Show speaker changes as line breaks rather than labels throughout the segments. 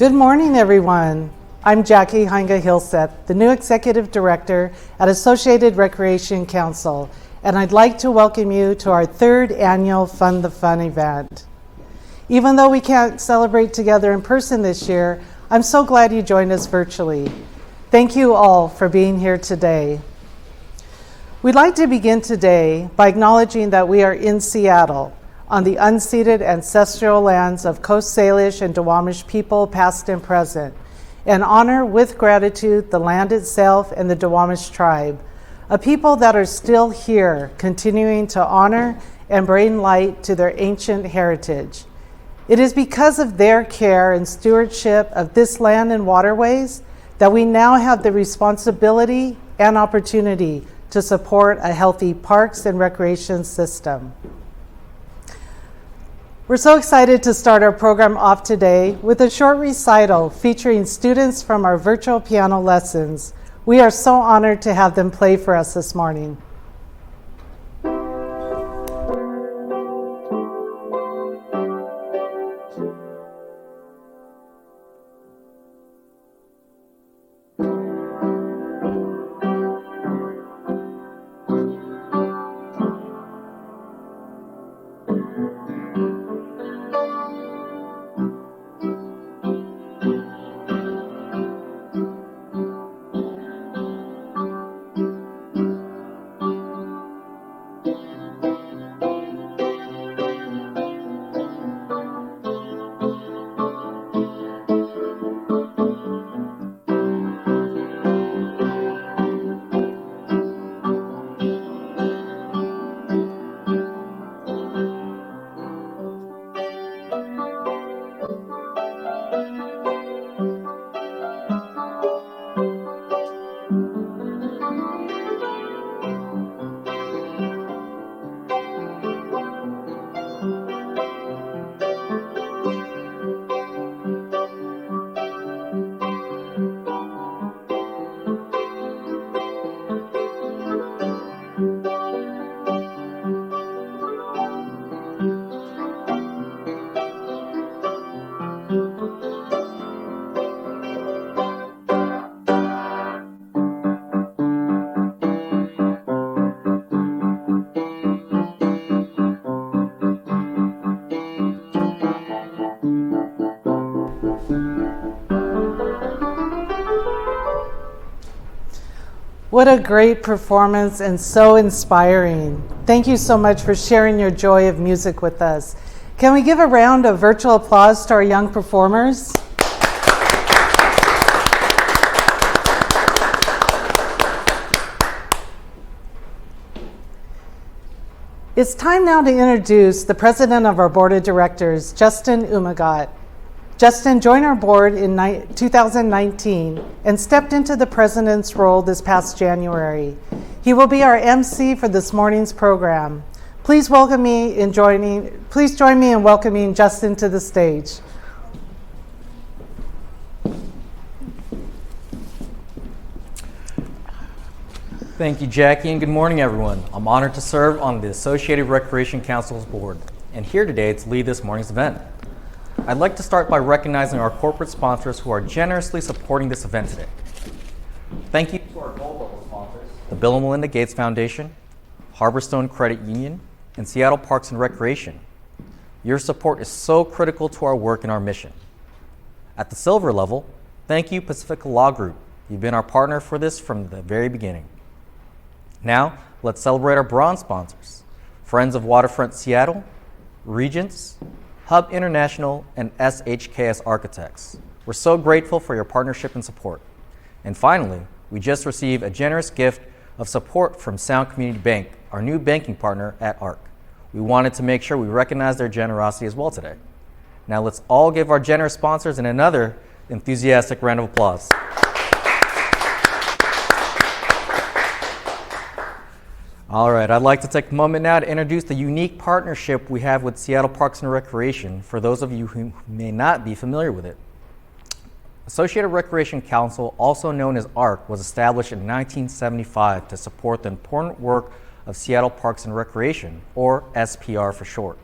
Good morning, everyone. I'm Jackie Heinga-Hilseth, the new Executive Director at Associated Recreation Council, and I'd like to welcome you to our third annual Fund the Fun event. Even though we can't celebrate together in person this year, I'm so glad you joined us virtually. Thank you all for being here today. We'd like to begin today by acknowledging that we are in Seattle, on the unceded ancestral lands of Coast Salish and Duwamish people, past and present, and honor with gratitude the land itself and the Duwamish tribe, a people that are still here, continuing to honor and bring light to their ancient heritage. It is because of their care and stewardship of this land and waterways that we now have the responsibility and opportunity to support a healthy parks and recreation system. We're so excited to start our program off today with a short recital featuring students from our virtual piano lessons. We are so honored to have them play for us this morning. What a great performance and so inspiring. Thank you so much for sharing your joy of music with us. Can we give a round of virtual applause to our young performers? It's time now to introduce the president of our board of directors, Justin Umagat. Justin joined our board in 2019 and stepped into the president's role this past January. He will be our MC for this morning's program. Please join me in welcoming Justin to the stage.
Thank you, Jackie, and good morning, everyone. I'm honored to serve on the Associated Recreation Council's board and here today to lead this morning's event. I'd like to start by recognizing our corporate sponsors who are generously supporting this event today. Thank you to our gold level sponsors, the Bill and Melinda Gates Foundation, Harborstone Credit Union, and Seattle Parks and Recreation. Your support is so critical to our work and our mission. At the silver level, thank you Pacifica Law Group. You've been our partner for this from the very beginning. Now, let's celebrate our bronze sponsors, Friends of Waterfront Seattle, Regents, Hub International, and SHKS Architects. We're so grateful for your partnership and support. And finally, we just received a generous gift of support from Sound Community Bank, our new banking partner at ARC. We wanted to make sure we recognize their generosity as well today. Now let's all give our generous sponsors another enthusiastic round of applause. All right, I'd like to take a moment now to introduce the unique partnership we have with Seattle Parks and Recreation for those of you who may not be familiar with it. Associated Recreation Council, also known as ARC, was established in 1975 to support the important work of Seattle Parks and Recreation, or SPR for short.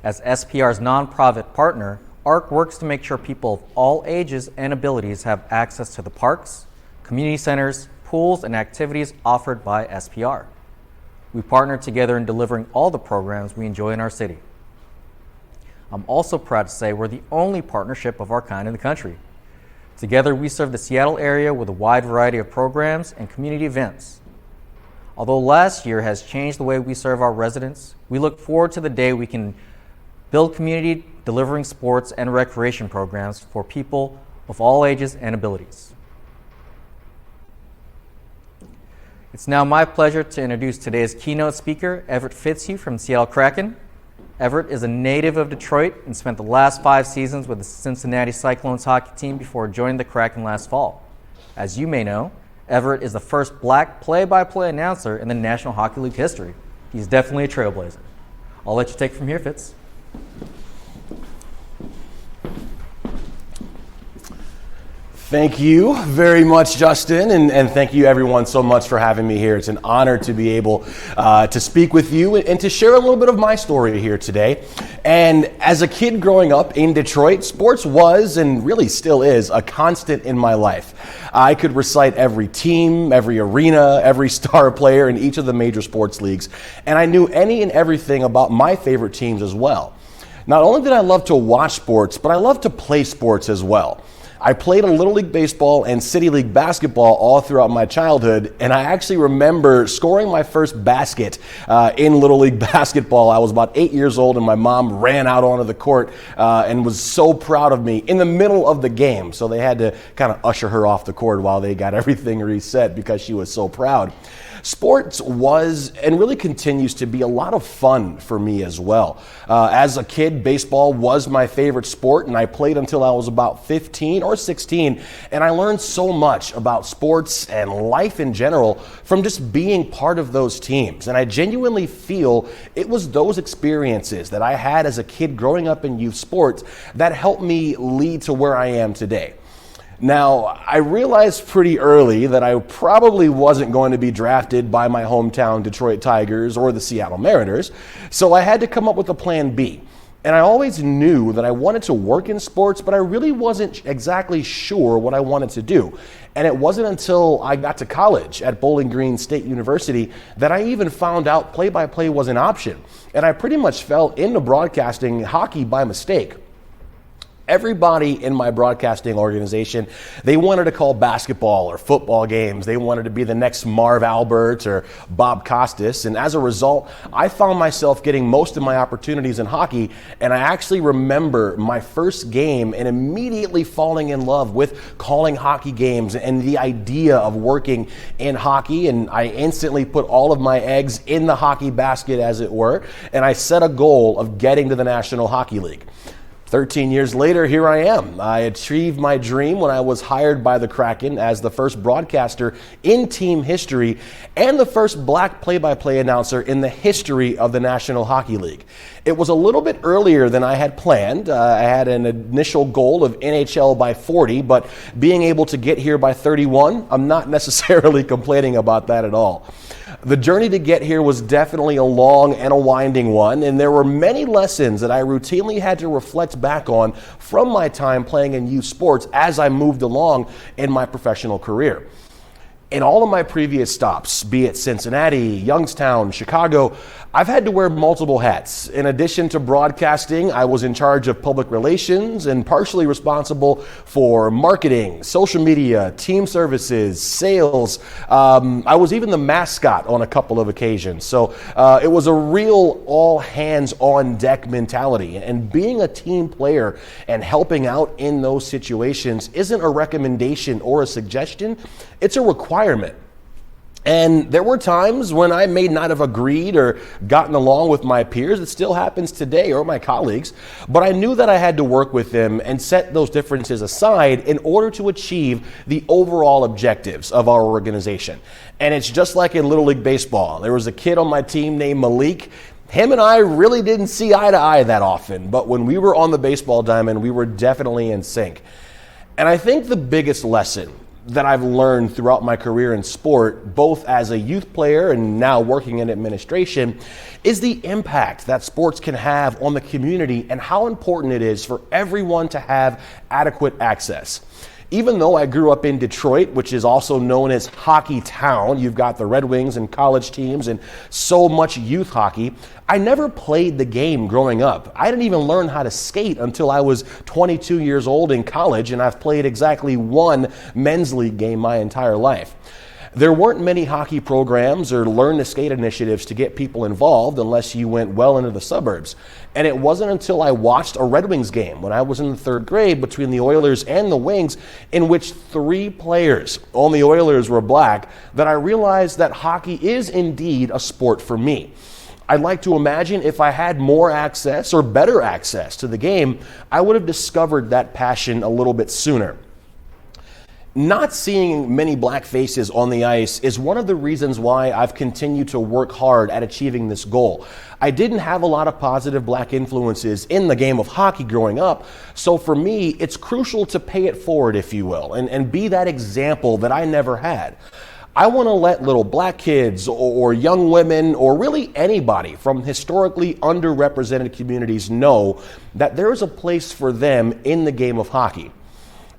As SPR's nonprofit partner, ARC works to make sure people of all ages and abilities have access to the parks, community centers, pools, and activities offered by SPR. We partner together in delivering all the programs we enjoy in our city. I'm also proud to say we're the only partnership of our kind in the country. Together, we serve the Seattle area with a wide variety of programs and community events. Although last year has changed the way we serve our residents, we look forward to the day we can build community delivering sports and recreation programs for people of all ages and abilities. It's now my pleasure to introduce today's keynote speaker, Everett Fitzhugh from Seattle Kraken. Everett is a native of Detroit and spent the last 5 seasons with the Cincinnati Cyclones hockey team before joining the Kraken last fall. As you may know, Everett is the first black play-by-play announcer in the National Hockey League history. He's definitely a trailblazer. I'll let you take it from here, Fitz.
Thank you very much, Justin, and thank you everyone so much for having me here. It's an honor to be able to speak with you and to share a little bit of my story here today. And as a kid growing up in Detroit, sports was and really still is a constant in my life. I could recite every team, every arena, every star player in each of the major sports leagues, and I knew any and everything about my favorite teams as well. Not only did I love to watch sports, but I loved to play sports as well. I played a Little League baseball and City League basketball all throughout my childhood, and I actually remember scoring my first basket in Little League basketball. I was about 8 years old, and my mom ran out onto the court and was so proud of me in the middle of the game. So they had to kind of usher her off the court while they got everything reset because she was so proud. Sports was and really continues to be a lot of fun for me as well. As a kid, baseball was my favorite sport, and I played until I was about 15 or 16, and I learned so much about sports and life in general from just being part of those teams. And I genuinely feel it was those experiences that I had as a kid growing up in youth sports that helped me lead to where I am today. Now, I realized pretty early that I probably wasn't going to be drafted by my hometown Detroit Tigers or the Seattle Mariners, so I had to come up with a plan B. And I always knew that I wanted to work in sports, but I really wasn't exactly sure what I wanted to do. And it wasn't until I got to college at Bowling Green State University that I even found out play-by-play was an option. And I pretty much fell into broadcasting hockey by mistake. Everybody in my broadcasting organization, they wanted to call basketball or football games. They wanted to be the next Marv Albert or Bob Costas. And as a result, I found myself getting most of my opportunities in hockey. And I actually remember my first game and immediately falling in love with calling hockey games and the idea of working in hockey. And I instantly put all of my eggs in the hockey basket, as it were. And I set a goal of getting to the National Hockey League. 13 years later, here I am. I achieved my dream when I was hired by the Kraken as the first broadcaster in team history and the first black play-by-play announcer in the history of the National Hockey League. It was a little bit earlier than I had planned. I had an initial goal of NHL by 40, but being able to get here by 31, I'm not necessarily complaining about that at all. The journey to get here was definitely a long and a winding one, and there were many lessons that I routinely had to reflect back on from my time playing in youth sports as I moved along in my professional career. In all of my previous stops, be it Cincinnati, Youngstown, Chicago, I've had to wear multiple hats. In addition to broadcasting, I was in charge of public relations and partially responsible for marketing, social media, team services, sales. I was even the mascot on a couple of occasions. So it was a real all hands on deck mentality. And being a team player and helping out in those situations isn't a recommendation or a suggestion, it's a requirement. And there were times when I may not have agreed or gotten along with my peers. It still happens today, or my colleagues. But I knew that I had to work with them and set those differences aside in order to achieve the overall objectives of our organization. And it's just like in Little League Baseball. There was a kid on my team named Malik. Him and I really didn't see eye to eye that often. But when we were on the baseball diamond, we were definitely in sync. And I think the biggest lesson that I've learned throughout my career in sport, both as a youth player and now working in administration, is the impact that sports can have on the community and how important it is for everyone to have adequate access. Even though I grew up in Detroit, which is also known as Hockey Town, you've got the Red Wings and college teams and so much youth hockey, I never played the game growing up. I didn't even learn how to skate until I was 22 years old in college, and I've played exactly one men's league game my entire life. There weren't many hockey programs or learn to skate initiatives to get people involved unless you went well into the suburbs. And it wasn't until I watched a Red Wings game when I was in the third grade between the Oilers and the Wings, in which 3 players on the Oilers were black, that I realized that hockey is indeed a sport for me. I'd like to imagine if I had more access or better access to the game, I would have discovered that passion a little bit sooner. Not seeing many black faces on the ice is one of the reasons why I've continued to work hard at achieving this goal. I didn't have a lot of positive black influences in the game of hockey growing up, so for me, it's crucial to pay it forward, if you will, and be that example that I never had. I want to let little black kids or young women or really anybody from historically underrepresented communities know that there is a place for them in the game of hockey.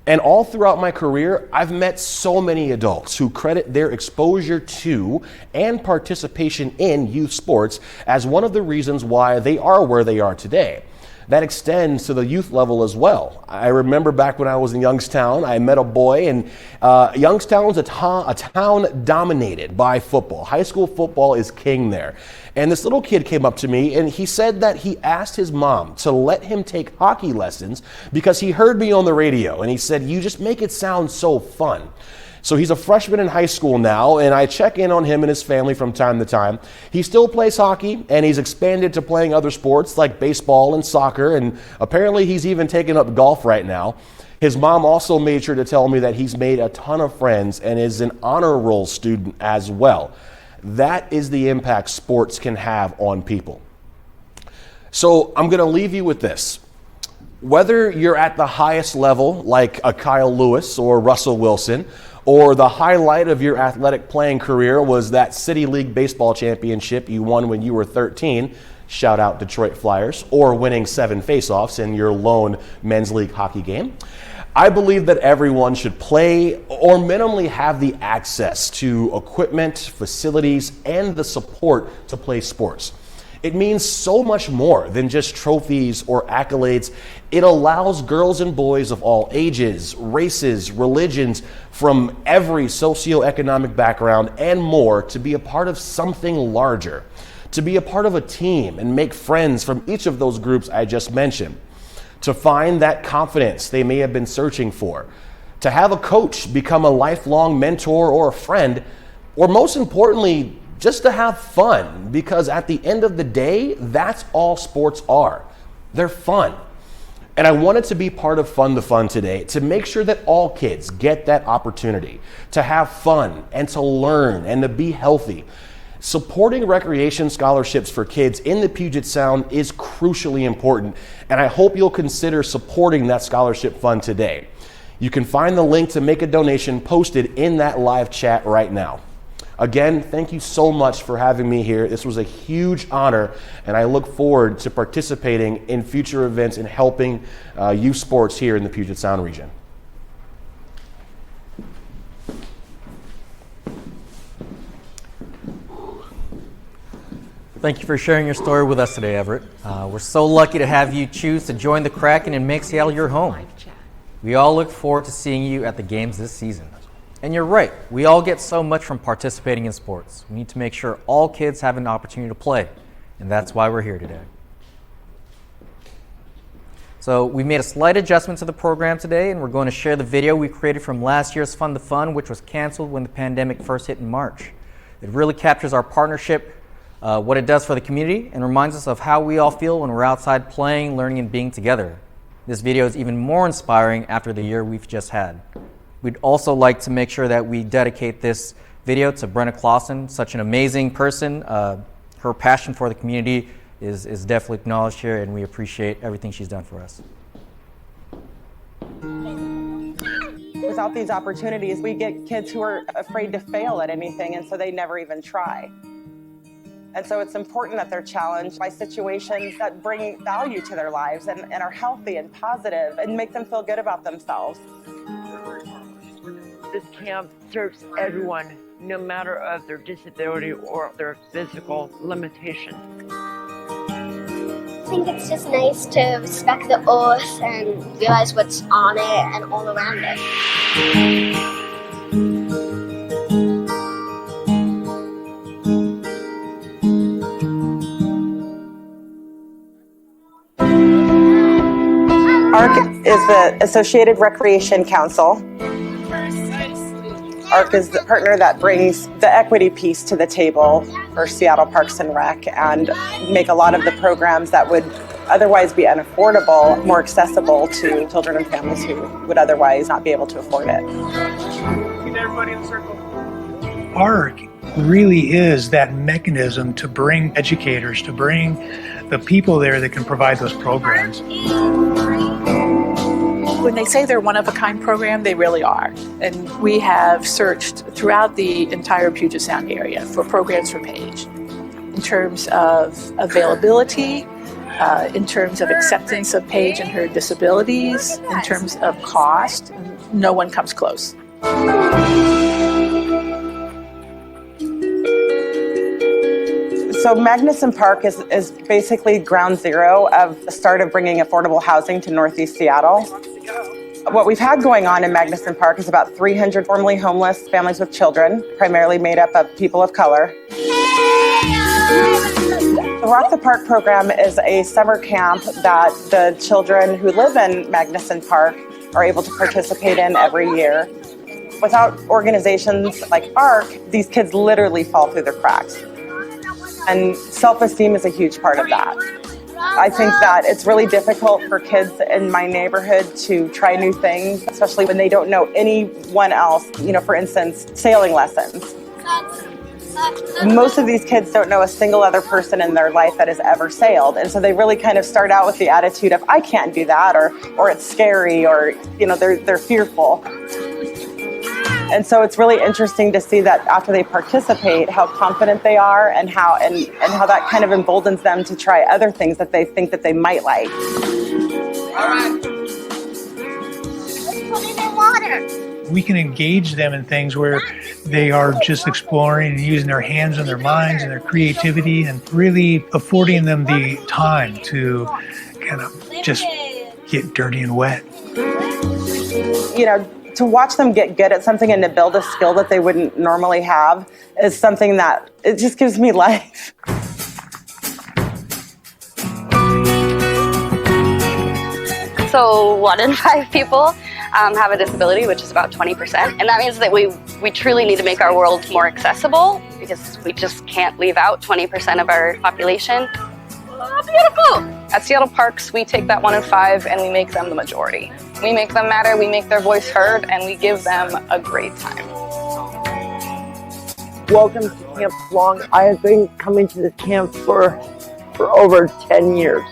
And all throughout my career, I've met so many adults who credit their exposure to and participation in youth sports as one of the reasons why they are where they are today. That extends to the youth level as well. I remember back when I was in Youngstown, I met a boy, and Youngstown's a town dominated by football. High school football is king there. And this little kid came up to me, and he said that he asked his mom to let him take hockey lessons because he heard me on the radio, and he said, "You just make it sound so fun." So he's a freshman in high school now, and I check in on him and his family from time to time. He still plays hockey, and he's expanded to playing other sports like baseball and soccer, and apparently he's even taken up golf right now. His mom also made sure to tell me that he's made a ton of friends and is an honor roll student as well. That is the impact sports can have on people. So I'm going to leave you with this. Whether you're at the highest level, like a Kyle Lewis or Russell Wilson, or the highlight of your athletic playing career was that City League baseball championship you won when you were 13, shout out Detroit Flyers, or winning 7 faceoffs in your lone men's league hockey game, I believe that everyone should play or minimally have the access to equipment, facilities, and the support to play sports. It means so much more than just trophies or accolades. It allows girls and boys of all ages, races, religions, from every socioeconomic background and more to be a part of something larger, to be a part of a team and make friends from each of those groups I just mentioned, to find that confidence they may have been searching for, to have a coach become a lifelong mentor or a friend, or most importantly, just to have fun, because at the end of the day, that's all sports are. They're fun. And I wanted to be part of Fun to Fun today to make sure that all kids get that opportunity to have fun and to learn and to be healthy. Supporting recreation scholarships for kids in the Puget Sound is crucially important, and I hope you'll consider supporting that scholarship fund today. You can find the link to make a donation posted in that live chat right now. Again, thank you so much for having me here. This was a huge honor, and I look forward to participating in future events and helping youth sports here in the Puget Sound region.
Thank you for sharing your story with us today, Everett. We're so lucky to have you choose to join the Kraken and make Seattle your home. We all look forward to seeing you at the games this season. And you're right, we all get so much from participating in sports. We need to make sure all kids have an opportunity to play, and that's why we're here today. So we made a slight adjustment to the program today, and we're going to share the video we created from last year's Fun to Fun, which was canceled when the pandemic first hit in March. It really captures our partnership, what it does for the community, and reminds us of how we all feel when we're outside playing, learning, and being together. This video is even more inspiring after the year we've just had. We'd also like to make sure that we dedicate this video to Brenna Clausen, such an amazing person. Her passion for the community is definitely acknowledged here, and we appreciate everything she's done for us.
Without these opportunities, we get kids who are afraid to fail at anything, and so they never even try. And so it's important that they're challenged by situations that bring value to their lives and are healthy and positive and make them feel good about themselves.
This camp serves everyone, no matter of their disability or their physical limitation.
I think it's just nice to respect the earth and realize what's on it and all around it.
ARC is the Associated Recreation Council. ARC is the partner that brings the equity piece to the table for Seattle Parks and Rec and make a lot of the programs that would otherwise be unaffordable more accessible to children and families who would otherwise not be able to afford it.
Get everybody in the circle.
ARC really is that mechanism to bring educators, to bring the people there that can provide those programs.
When they say they're one-of-a-kind program, they really are. And we have searched throughout the entire Puget Sound area for programs for Paige in terms of availability, in terms of acceptance of Paige and her disabilities, in terms of cost. No one comes close.
So Magnuson Park is basically ground zero of the start of bringing affordable housing to Northeast Seattle. What we've had going on in Magnuson Park is about 300 formerly homeless families with children, primarily made up of people of color. The Rock the Park program is a summer camp that the children who live in Magnuson Park are able to participate in every year. Without organizations like ARC, these kids literally fall through the cracks. And self-esteem is a huge part of that. I think that it's really difficult for kids in my neighborhood to try new things, especially when they don't know anyone else. You know, for instance, sailing lessons. Most of these kids don't know a single other person in their life that has ever sailed. And so they really kind of start out with the attitude of, I can't do that, or it's scary, or, you know, they're fearful. And so it's really interesting to see that after they participate, how confident they are and how that kind of emboldens them to try other things that they think that they might like.
All right. Let's put it in water.
We can engage them in things where they are just exploring and using their hands and their minds and their creativity and really affording them the time to kind of just get dirty and wet.
You know, to watch them get good at something and to build a skill that they wouldn't normally have is something that it just gives me life.
So 1 in 5 people have a disability, which is about 20%. And that means that we truly need to make our world more accessible because we just can't leave out 20% of our population. Oh, beautiful! At Seattle Parks, we take that 1 in 5 and we make them the majority. We make them matter, we make their voice heard, and we give them a great time.
Welcome to Camp Long. I have been coming to this camp for over 10 years.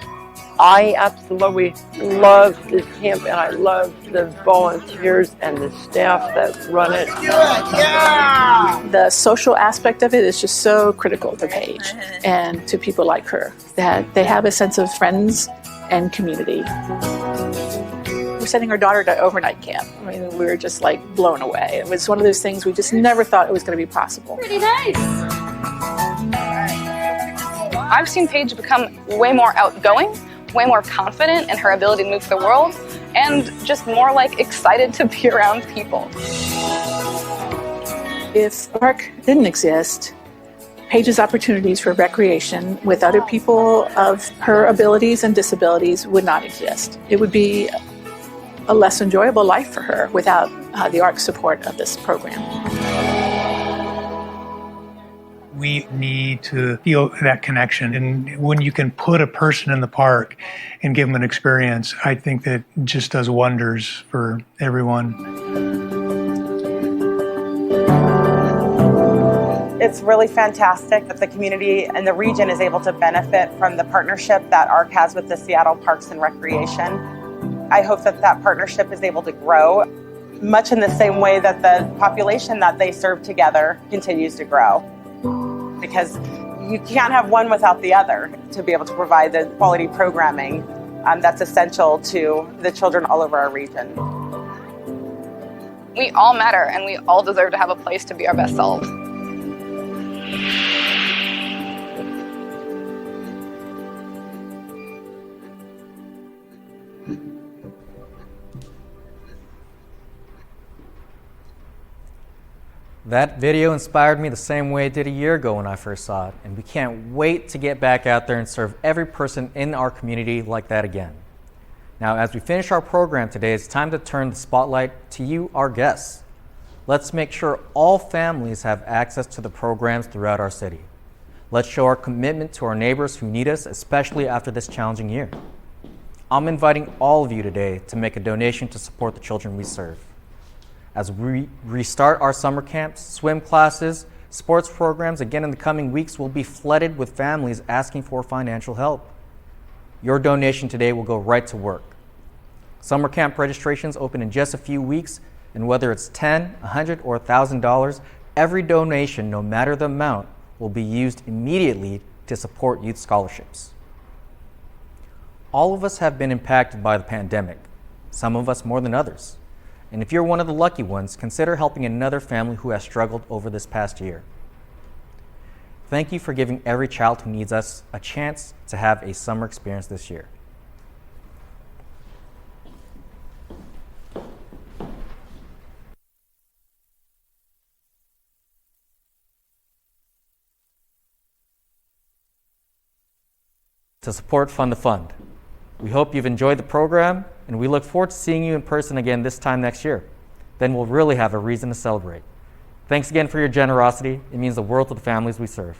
I absolutely love this camp, and I love the volunteers and the staff that run it.
The social aspect of it is just so critical to Paige and to people like her, that they have a sense of friends and community. We're sending our daughter to overnight camp. I mean, we were just like blown away. It was one of those things we just never thought it was going to be possible.
Pretty nice. I've seen Paige become way more outgoing, way more confident in her ability to move through the world, and just more like excited to be around people.
If ARC didn't exist, Paige's opportunities for recreation with other people of her abilities and disabilities would not exist. It would be a less enjoyable life for her without the ARC support of this program.
We need to feel that connection. And when you can put a person in the park and give them an experience, I think that just does wonders for everyone.
It's really fantastic that the community and the region is able to benefit from the partnership that ARC has with the Seattle Parks and Recreation. I hope that that partnership is able to grow. much in the same way that the population that they serve together continues to grow. Because you can't have one without the other to be able to provide the quality programming that's essential to the children all over our region.
We all matter, and we all deserve to have a place to be our best selves.
That video inspired me the same way it did a year ago when I first saw it, and we can't wait to get back out there and serve every person in our community like that again. Now, as we finish our program today, it's time to turn the spotlight to you, our guests. Let's make sure all families have access to the programs throughout our city. Let's show our commitment to our neighbors who need us, especially after this challenging year. I'm inviting all of you today to make a donation to support the children we serve. As we restart our summer camps, swim classes, sports programs, again in the coming weeks, will be flooded with families asking for financial help. Your donation today will go right to work. Summer camp registrations open in just a few weeks, and whether it's $10, $100, or $1,000, every donation, no matter the amount, will be used immediately to support youth scholarships. All of us have been impacted by the pandemic, some of us more than others. And if you're one of the lucky ones, consider helping another family who has struggled over this past year. Thank you for giving every child who needs us a chance to have a summer experience this year. To support Fund the Fund. We hope you've enjoyed the program, and we look forward to seeing you in person again this time next year. Then we'll really have a reason to celebrate. Thanks again for your generosity. It means the world to the families we serve.